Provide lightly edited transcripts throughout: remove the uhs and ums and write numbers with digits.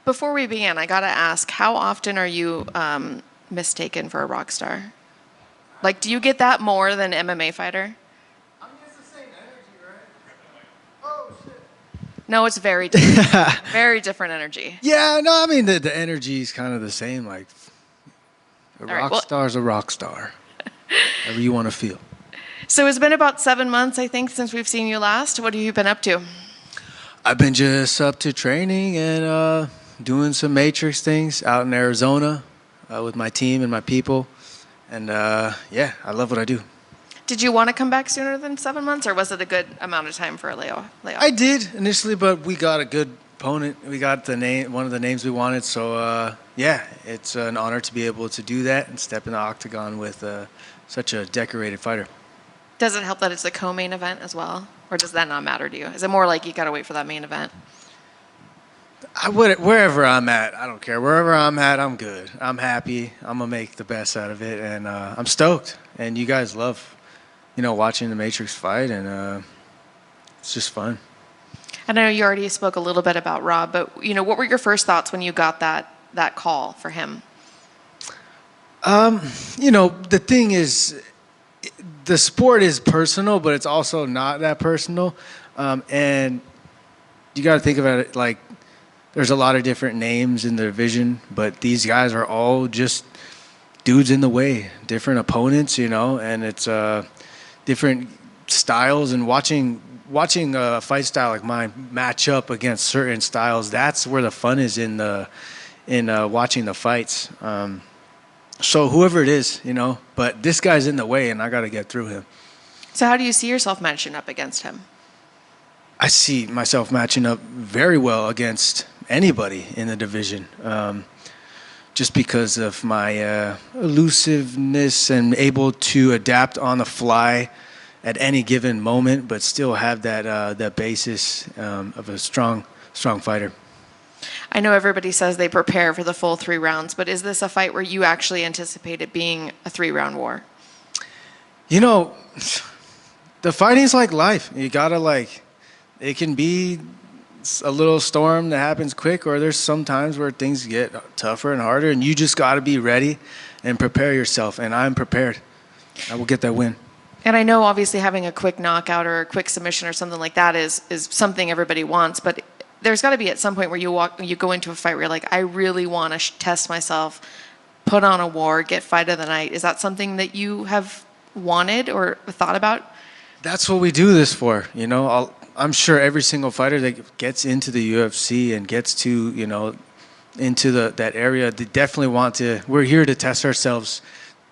Before we begin, I gotta ask, how often are you mistaken for a rock star? Like, do you get that more than MMA fighter? I mean, it's the same energy, right? Oh, shit. No, it's very different. Very different energy. Yeah, no, I mean, the energy is kind of the same. Like, a All right. rock Well, star is a rock star. However you want to feel. so it's been about 7 months, I think, since we've seen you last. What have you been up to? I've been just up to training and doing some Matrix things out in Arizona with my team and my people. And yeah, I love what I do. Did you want to come back sooner than 7 months, or was it a good amount of time for a layoff? I did initially, but we got a good opponent. We got the name, one of the names we wanted. So yeah, it's an honor to be able to do that and step in the octagon with such a decorated fighter. Does it help that it's a co-main event as well, or does that not matter to you? Is it more like you got to wait for that main event? Wherever I'm at, I don't care. Wherever I'm at, I'm good. I'm happy. I'm gonna make the best out of it, and I'm stoked. And you guys love, watching the Matrix fight, and it's just fun. I know you already spoke a little bit about Rob, but what were your first thoughts when you got that call for him? The thing is, the sport is personal, but it's also not that personal, and you got to think about it like there's a lot of different names in the division, but these guys are all just dudes in the way, different opponents, and it's different styles. And watching a fight style like mine match up against certain styles, that's where the fun is in watching the fights. So whoever it is, but this guy's in the way, and I got to get through him. So how do you see yourself matching up against him? I see myself matching up very well against anybody in the division, just because of my elusiveness and able to adapt on the fly at any given moment, but still have that basis of a strong fighter. I know everybody says they prepare for the full 3 rounds, but is this a fight where you actually anticipate it being a 3-round war? The fighting's like life. You gotta it can be a little storm that happens quick, or there's some times where things get tougher and harder, and you just gotta be ready and prepare yourself. And I'm prepared. I will get that win. And I know obviously having a quick knockout or a quick submission or something like that is something everybody wants, but there's got to be at some point where you go into a fight where you're like, I really want to test myself, put on a war, get fight of the night. Is that something that you have wanted or thought about? That's what we do this for. I'm sure every single fighter that gets into the UFC and gets to, into that area, they definitely want to. We're here to test ourselves,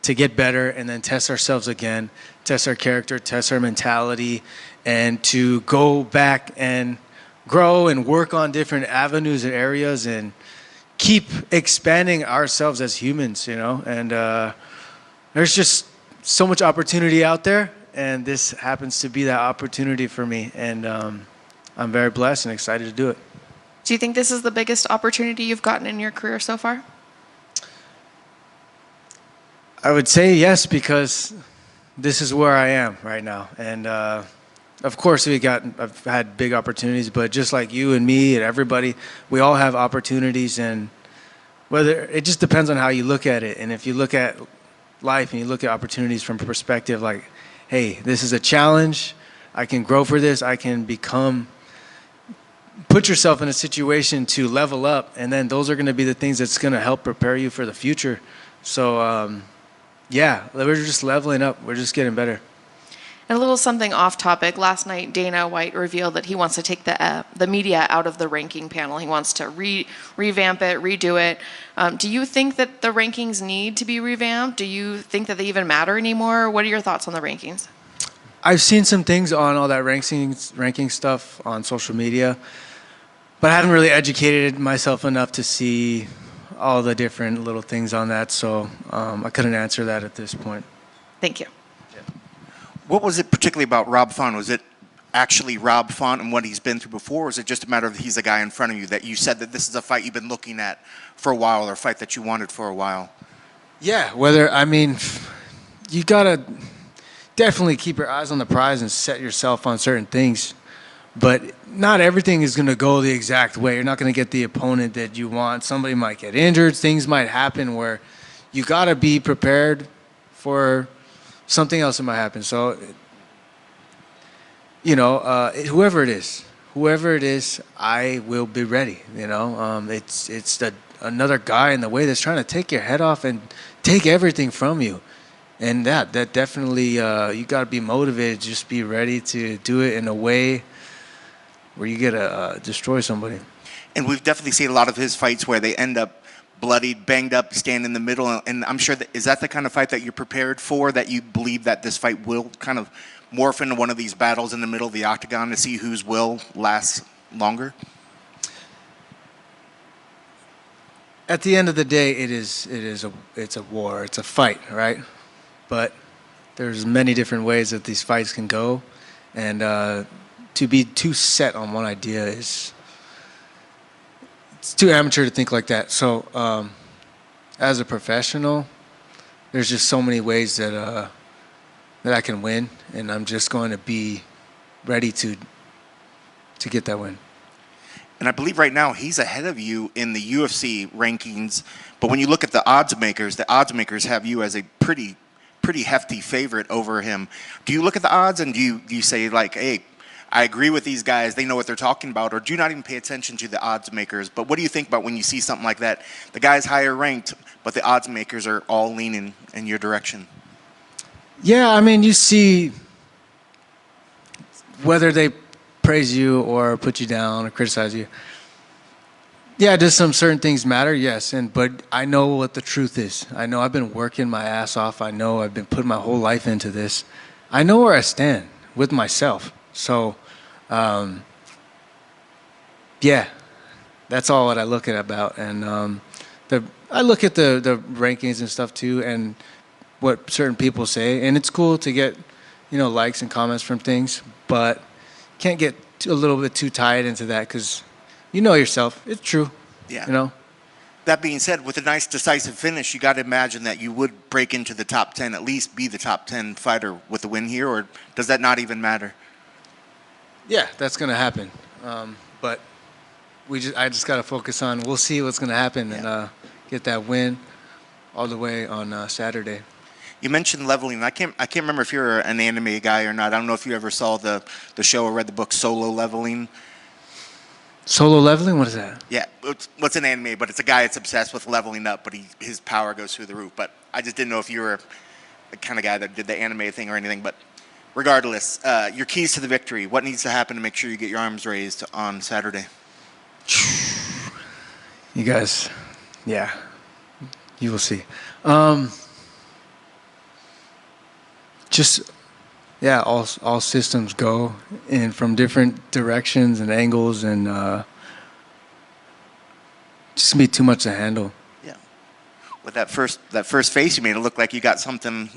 to get better, and then test ourselves again, test our character, test our mentality, and to go back and grow and work on different avenues and areas and keep expanding ourselves as humans, and there's just so much opportunity out there, and this happens to be that opportunity for me, and I'm very blessed and excited to do it. Do you think this is the biggest opportunity you've gotten in your career so far? I would say yes, because this is where I am right now, and of course, I've had big opportunities, but just like you and me and everybody, we all have opportunities, and whether it just depends on how you look at it. And if you look at life and you look at opportunities from a perspective like, hey, this is a challenge, I can grow for this, I can put yourself in a situation to level up, and then those are going to be the things that's going to help prepare you for the future. So, yeah, we're just leveling up. We're just getting better. And a little something off topic. Last night, Dana White revealed that he wants to take the media out of the ranking panel. He wants to revamp it, redo it. Do you think that the rankings need to be revamped? Do you think that they even matter anymore? What are your thoughts on the rankings? I've seen some things on all that ranking stuff on social media, but I haven't really educated myself enough to see all the different little things on that. So I couldn't answer that at this point. Thank you. What was it particularly about Rob Font? Was it actually Rob Font and what he's been through before, or was it just a matter of he's the guy in front of you that you said that this is a fight you've been looking at for a while or a fight that you wanted for a while? Yeah, you got to definitely keep your eyes on the prize and set yourself on certain things. but not everything is going to go the exact way. You're not going to get the opponent that you want. Somebody might get injured. Things might happen where you got to be prepared for something else that might happen. So, whoever it is, I will be ready. It's another guy in the way that's trying to take your head off and take everything from you. And that definitely, you got to be motivated, just be ready to do it in a way where you get to destroy somebody. And we've definitely seen a lot of his fights where they end up bloodied, banged up, stand in the middle. And I'm sure is that the kind of fight that you're prepared for, that you believe that this fight will kind of morph into one of these battles in the middle of the octagon to see whose will lasts longer? At the end of the day, it's a war. It's a fight, right? But there's many different ways that these fights can go. And to be too set on one idea it's too amateur to think like that. So as a professional, there's just so many ways that I can win, and I'm just going to be ready to get that win. And I believe right now he's ahead of you in the UFC rankings. But when you look at the odds makers have you as a pretty hefty favorite over him. Do you look at the odds and do you say, like, hey, I agree with these guys, they know what they're talking about, or do you not even pay attention to the odds makers? But what do you think about when you see something like that? The guy's higher ranked, but the odds makers are all leaning in your direction. Yeah, I mean, you see whether they praise you or put you down or criticize you. Yeah, does some certain things matter? Yes, but I know what the truth is. I know I've been working my ass off. I know I've been putting my whole life into this. I know where I stand with myself. So, yeah, that's all what I look at about. And I look at the rankings and stuff too, and what certain people say. And it's cool to get, likes and comments from things, but can't get a little bit too tied into that because you know yourself. It's true. Yeah. That being said, with a nice decisive finish, you got to imagine that you would break into the top 10, at least be the top 10 fighter with the win here, or does that not even matter? Yeah, that's going to happen. But I just got to focus on, we'll see what's going to happen and get that win all the way on Saturday. You mentioned leveling. I can't remember if you're an anime guy or not. I don't know if you ever saw the show or read the book Solo Leveling. Solo leveling? What is that? Yeah, what's an anime? But it's a guy that's obsessed with leveling up, but his power goes through the roof. But I just didn't know if you were the kind of guy that did the anime thing or anything. But regardless, your keys to the victory. What needs to happen to make sure you get your arms raised on Saturday? You guys, yeah, you will see. All systems go in from different directions and angles, and just gonna be too much to handle. Yeah. With that first face you made, it looked like you got something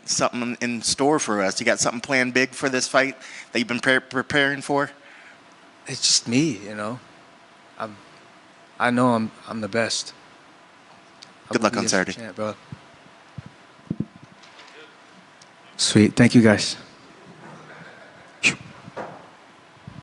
in store for us. You got something planned big for this fight that you've been preparing for? It's just me, I know I'm the best. Good luck on Saturday. Champ, bro. Sweet. Thank you, guys.